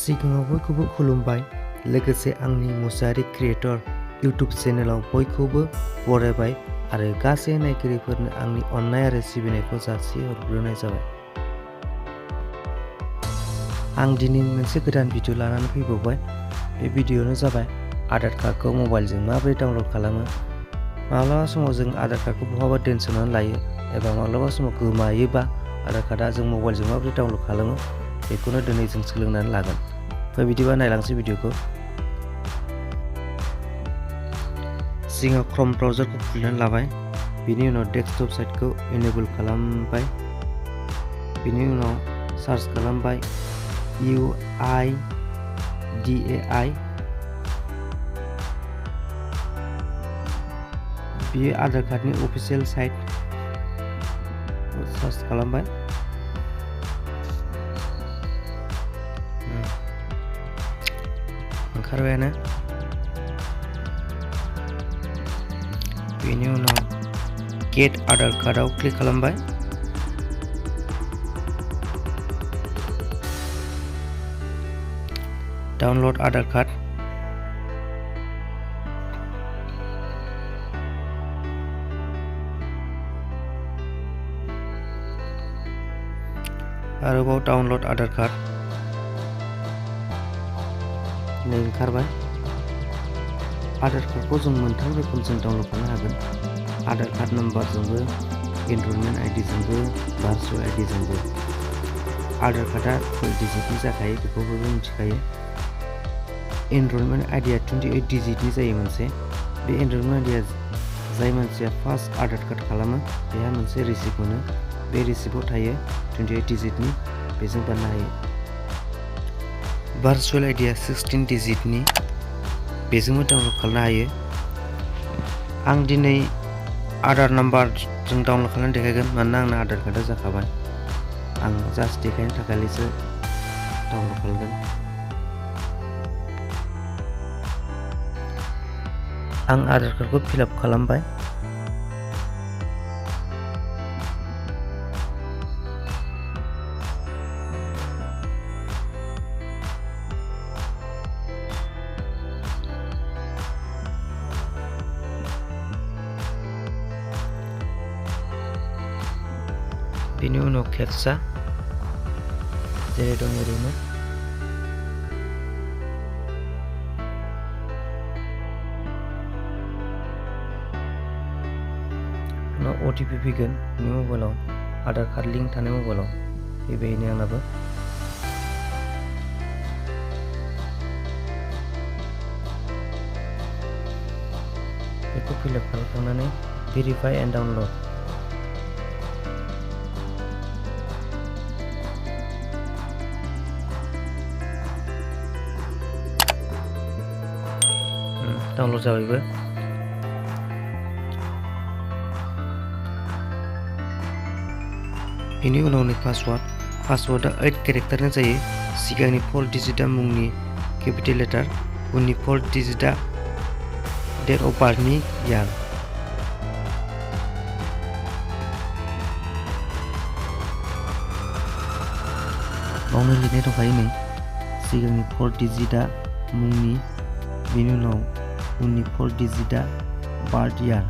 सिगाङाव बयखौबो खुलुमबाय लोगोसे आंनि मुसाहारि क्रिएटर इउट्युब चेनेलाव बयखौबो बरायबाय आरो गासै नायगिरिफोरनो आंनि अननाय आरो सिबिनायखौ जासिहरग्रोनाय जाबाय। आं दिनै मोनसे गोदान भिडिअ लानानै फैबावबाय। बे भिडिअआनो जाबाय आधार कार्डखौ मबाइलजों माबोरै डाउनलड खालामो। माब्लाबा समाव जों आधार कार्डखौ बहाबा दोनसोमनानै लायो एबा माब्लाबा समाव गोमायोबा आधार कार्डआ जों मबाइलजों माबोरै डाउनलड खालामो बेखौनो दिनै जों सोलोंनानै लागोन। बिदिबा नायलांसै भिडिअखौ। सिगाङाव क्रोम ब्राउजारखौ खुलिनानै लाबाय, बिनि उनाव डेस्कटप साइटखौ इनेबल खालामबाय, बिनि उनाव सार्च खालामबाय UIDAI। बियो आधार कार्डनि अफिसियेल साइट सार्च खालामबाय। ओंखारबायानो। बेनि उनाव गेट आधार कार्डआव क्लिक खालामबाय। Download Aadhaar card. आरोबाव डाउनलड आधार कार्ड। नै ओंखारबाय। आधार कार्डखौ जों मोनथाम रोखोमजों डाउनलड खालामनो हागोन। Aadhaar card नम्बरजोंबो, एनरलमेन्ट आइडिजोंबो, virtual आइडिजोंबो। आधार कार्डआ 12 डिजिटनि जाखायो, बेखौ बयबो मिथिखायो। एनरलमेन्ट आइडिया 28 डिजिटनि जायो मोनसे। बे एनरलमेन्ट आइडिया जाय मानसिया फार्स्ट आधार कार्ड खालामो बेहा मोनसे रिसिप्ट मोनो। बे रिसिप्टआव थायो 28 डिजिटनि, बेजों बानायनो हायो। भार्चुवेल आइडिया 16 डिजिटनि, बेजोंबो डाउनलड खालामनो हायो। आं दिनै आधार नाम्बारजों डाउनलड खालामनानै देखायगोन, मानोना आंना आधार कार्डआ जाखाबाय। आं जास्ट देखायनो थाखायल'सो डाउनलड खालामगोन। आं आधार कार्डखौ फिलआप खालामबाय। बेनि उनाव केपचा जेरै दं ओरैनो। उनाव OTP फैगोन नोंनि मबाइलाव, आधार कार्ड लिंक थानाय मबाइलाव। बेबायदिनो आंनाबो। बेखौ फिलआप खालामखांनानै भेरिफाइ एन्ड डाउनलड। डाउनलड जाबायबो। बेनि उनाव नै पासवार्डआ 8 केरेक्टारनि जायो। सिगांनि 4 डिजिटआ मुंनि केपिटेल लेटार, उननि 4 डिजिटआ डेट अफ बार्थनि यार। बावनो लिरनाय दंखायो नै, सिगांनि 4 डिजिटआ मुंनि, बेनि उनाव उननि 4 डिजिटआ बार्थ यार।